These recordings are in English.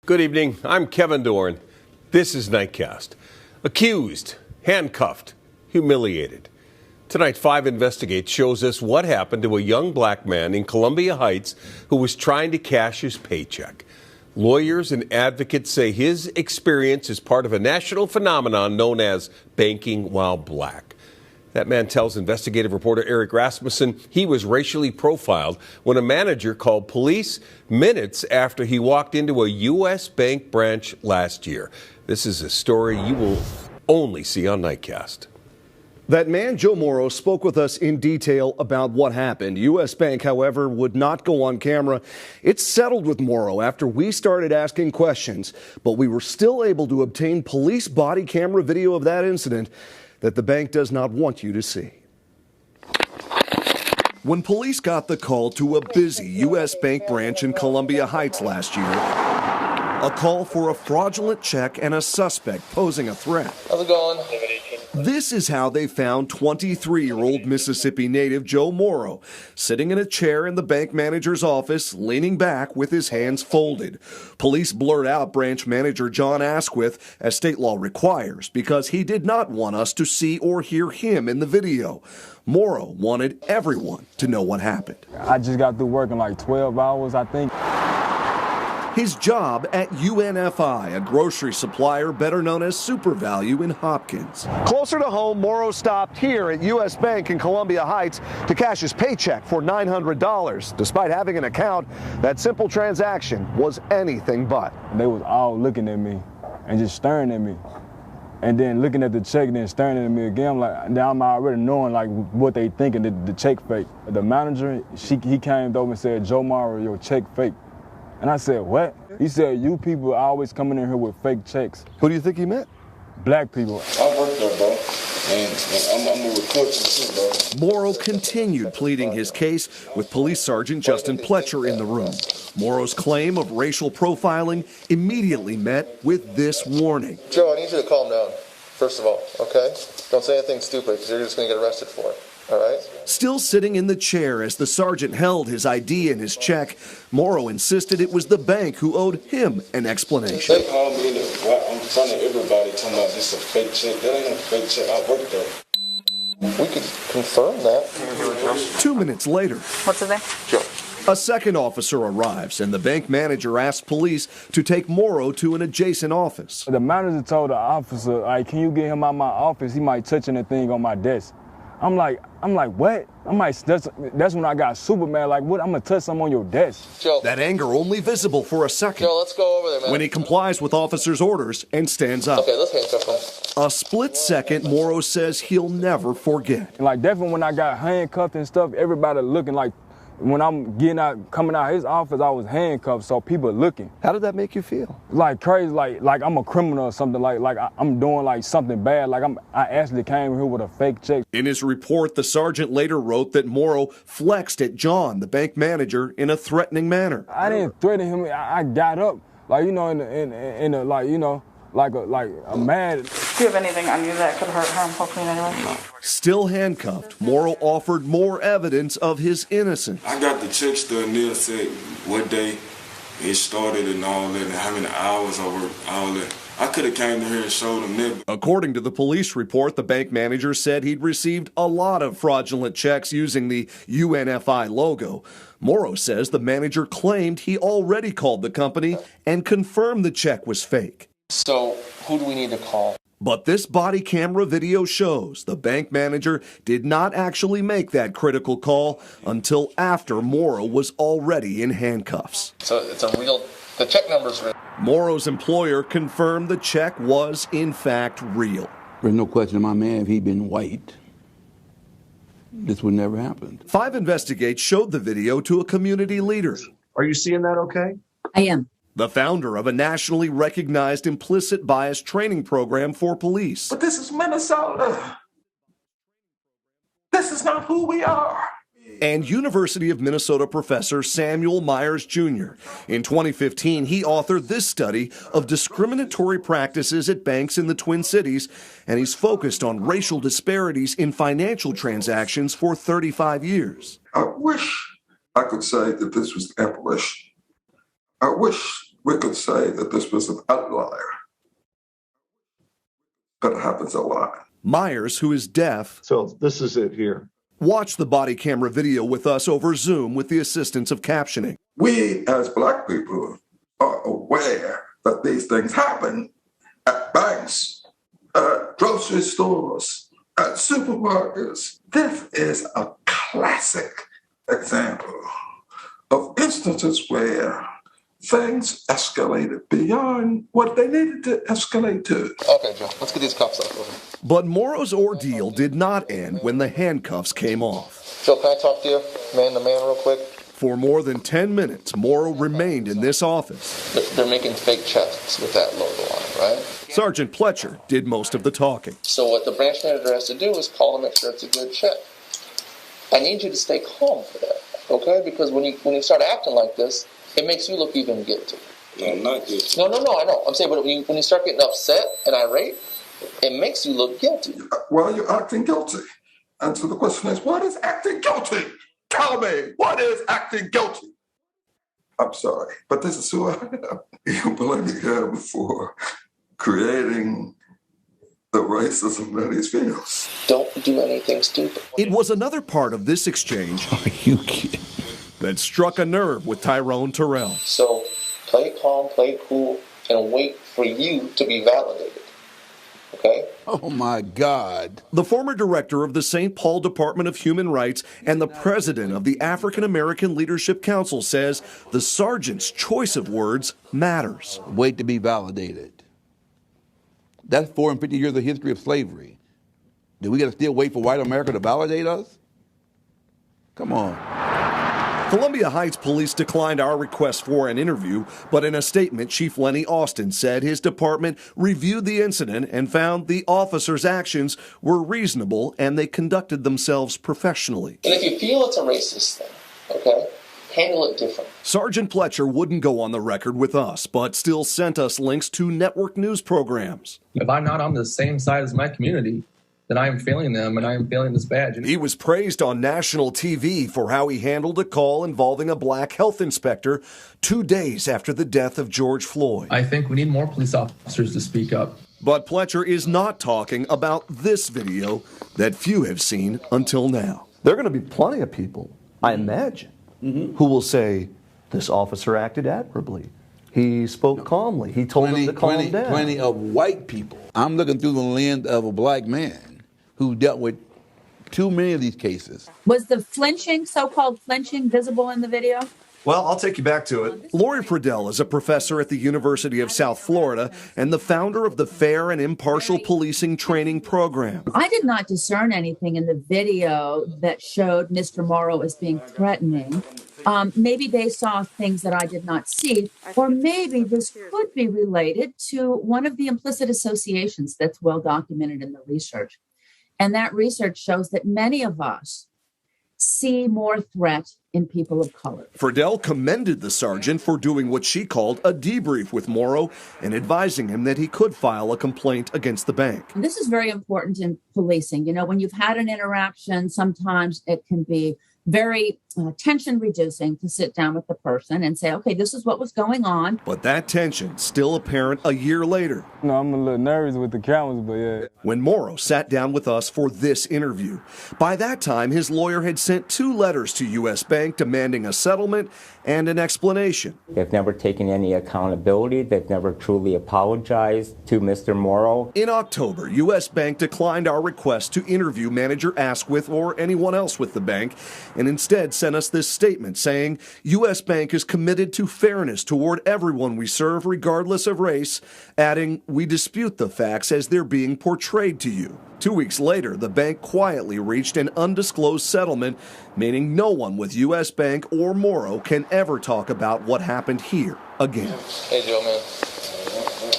Good evening. I'm Kevin Dorn. This is Nightcast. Accused, handcuffed, humiliated. Tonight, 5 Investigate shows us what happened to a young black man in Columbia Heights who was trying to cash his paycheck. Lawyers and advocates say his experience is part of a national phenomenon known as banking while black. That man tells investigative reporter Eric Rasmussen he was racially profiled when a manager called police minutes after he walked into a U.S. bank branch last year. This is a story you will only see on Nightcast. That man, Joe Morrow, spoke with us in detail about what happened. U.S. Bank, however, would not go on camera. It's settled with Morrow after we started asking questions, but we were still able to obtain police body camera video of that incident that the bank does not want you to see. When police got the call to a busy U.S. Bank branch in Columbia Heights last year, a call for a fraudulent check and a suspect posing a threat. How's it going? This is how they found 23-year-old Mississippi native Joe Morrow sitting in a chair in the bank manager's office, leaning back with his hands folded. Police blurred out branch manager John Asquith, as state law requires, because he did not want us to see or hear him in the video. Morrow wanted everyone to know what happened. I just got through working like 12 hours, I think. His job at UNFI, a grocery supplier better known as Super Value in Hopkins. Closer to home, Morrow stopped here at U.S. Bank in Columbia Heights to cash his paycheck for $900. Despite having an account, that simple transaction was anything but. They was all looking at me and just staring at me. And then looking at the check and then staring at me again. I'm already knowing like what they thinking, the check fake. The manager, he came over and said, "Joe Morrow, your check fake." And I said, "What?" He said, "You people are always coming in here with fake checks." Who do you think he meant? Black people. I work there, bro. And I'm going to report you too, bro. Morrow continued pleading his case with Police Sergeant Justin Pletcher in the room. Morrow's claim of racial profiling immediately met with this warning. Joe, I need you to calm down, first of all, okay? Don't say anything stupid because you're just going to get arrested for it. All right. Still sitting in the chair as the sergeant held his ID and his check, Morrow insisted it was the bank who owed him an explanation. They called me in front of everybody talking about this is a fake check. That ain't a fake check. I work there. We could confirm that. 2 minutes later, What's his name? Joe. a second officer arrives and the bank manager asks police to take Morrow to an adjacent office. The manager told the officer, "Like, can you get him out of my office? He might touch anything on my desk." I'm like, what? That's when I got super mad. Like, what? I'm gonna touch something on your desk. Joe. That anger only visible for a second. Joe, let's go over there, man. When he complies with officers' orders and stands up. Okay, let's handcuff him. A split second, Morrow says he'll never forget. And like, definitely when I got handcuffed and stuff, everybody looking like, when I'm coming out of his office, I was handcuffed, so people looking. How did that make you feel? Like crazy, like I'm a criminal or something, like I'm doing like something bad, like I actually came here with a fake check. In his report, the sergeant later wrote that Morrow flexed at John, the bank manager, in a threatening manner. I didn't threaten him. I got up, like, you know, in a like, you know, like a mad. Do you have anything on you that could hurt harm, hopefully, in any way? Still handcuffed, Morrow offered more evidence of his innocence. I got the check stub. Neil said what day it started and all that, and how many hours I worked, all that. I could have came to here and showed them that. According to the police report, the bank manager said he'd received a lot of fraudulent checks using the UNFI logo. Morrow says the manager claimed he already called the company and confirmed the check was fake. So, who do we need to call? But this body camera video shows the bank manager did not actually make that critical call until after Morrow was already in handcuffs. So, it's a real, the check number's real. Morrow's employer confirmed the check was, in fact, real. There's no question in my man, if he'd been white, this would never happen. 5 Investigate showed the video to a community leader. Are you seeing that okay? I am. The founder of a nationally recognized implicit bias training program for police. But this is Minnesota. This is not who we are. And University of Minnesota professor Samuel Myers Jr. In 2015, he authored this study of discriminatory practices at banks in the Twin Cities, and he's focused on racial disparities in financial transactions for 35 years. I wish I could say that this was abolition. I wish we could say that this was an outlier, but it happens a lot. Myers, who is deaf, So this is it here. watched the body camera video with us over Zoom with the assistance of captioning. We as Black people are aware that these things happen at banks, at grocery stores, at supermarkets. This is a classic example of instances where things escalated beyond what they needed to escalate to. Okay, Joe, let's get these cuffs off. But Morrow's ordeal did not end when the handcuffs came off. Joe, can I talk to you man to man real quick? For more than 10 minutes, Morrow remained in this office. They're making fake checks with that logo on it, right? Sergeant Pletcher did most of the talking. So what the branch manager has to do is call and make sure it's a good check. I need you to stay calm for that, okay? Because when you start acting like this, it makes you look even guilty. No, I'm not guilty. No, I know. I'm saying, but when you start getting upset and irate, it makes you look guilty. Well, you're acting guilty. And so the question is, what is acting guilty? Tell me, what is acting guilty? I'm sorry, but this is who I am. You blame him for creating the racism that he feels. Don't do anything stupid. It was another part of this exchange Are you kidding? that struck a nerve with Tyrone Terrell. So play it calm, play it cool, and wait for you to be validated. Okay? Oh, my God. The former director of the St. Paul Department of Human Rights and the president of the African American Leadership Council says the sergeant's choice of words matters. Wait to be validated. That's 450 years of history of slavery. Do we got to still wait for white America to validate us? Come on. Columbia Heights Police declined our request for an interview, but in a statement, Chief Lenny Austin said his department reviewed the incident and found the officers' actions were reasonable and they conducted themselves professionally. And if you feel it's a racist thing, okay, handle it different. Sergeant Pletcher wouldn't go on the record with us, but still sent us links to network news programs. If I'm not on the same side as my community, then I am failing them and I am failing this badge. He was praised on national TV for how he handled a call involving a black health inspector 2 days after the death of George Floyd. I think we need more police officers to speak up. But Pletcher is not talking about this video that few have seen until now. There are going to be plenty of people, I imagine, who will say, this officer acted admirably. He spoke calmly. He told them to calm down. Plenty of white people. I'm looking through the lens of a black man who dealt with too many of these cases. Was the flinching, so-called flinching, visible in the video? Well, I'll take you back to it. Lori Pradell is a professor at the University of South Florida and the founder of the Fair and Impartial Policing Training Program. I did not discern anything in the video that showed Mr. Morrow as being threatening. Maybe they saw things that I did not see, or maybe this could be related to one of the implicit associations that's well documented in the research. And that research shows that many of us see more threat in people of color. Pradell commended the sergeant for doing what she called a debrief with Morrow and advising him that he could file a complaint against the bank. And this is very important in policing. You know, when you've had an interaction, sometimes it can be very tension reducing to sit down with the person and say, okay, this is what was going on. But that tension still apparent a year later. No, I'm a little nervous with the cameras, but yeah. When Morrow sat down with us for this interview. By that time, his lawyer had sent 2 letters to U.S. Bank demanding a settlement and an explanation. They've never taken any accountability. They've never truly apologized to Mr. Morrow. In October, U.S. Bank declined our request to interview manager Asquith or anyone else with the bank, and instead sent us this statement saying U.S. Bank is committed to fairness toward everyone we serve regardless of race, adding, we dispute the facts as they're being portrayed to you. 2 weeks later, the bank quietly reached an undisclosed settlement, meaning no one with U.S. Bank or Morrow can ever talk about what happened here again. Hey, Joe, man.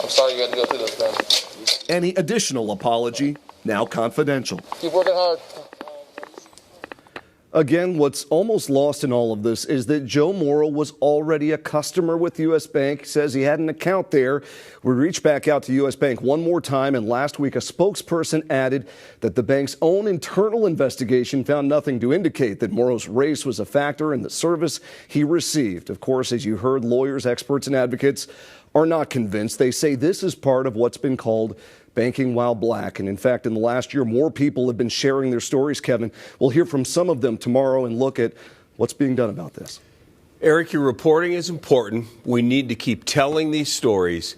I'm sorry you had to go through this, man. Any additional apology, now confidential. Keep working hard. Again, what's almost lost in all of this is that Joe Morrow was already a customer with U.S. Bank. He says he had an account there. We reached back out to U.S. Bank one more time, and last week a spokesperson added that the bank's own internal investigation found nothing to indicate that Morrow's race was a factor in the service he received. Of course, as you heard, lawyers, experts, and advocates are not convinced. They say this is part of what's been called banking while black. And in fact, in the last year, more people have been sharing their stories, Kevin. We'll hear from some of them tomorrow and look at what's being done about this. Eric, your reporting is important. We need to keep telling these stories.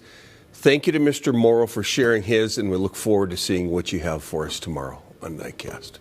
Thank you to Mr. Morrow for sharing his, and we look forward to seeing what you have for us tomorrow on Nightcast.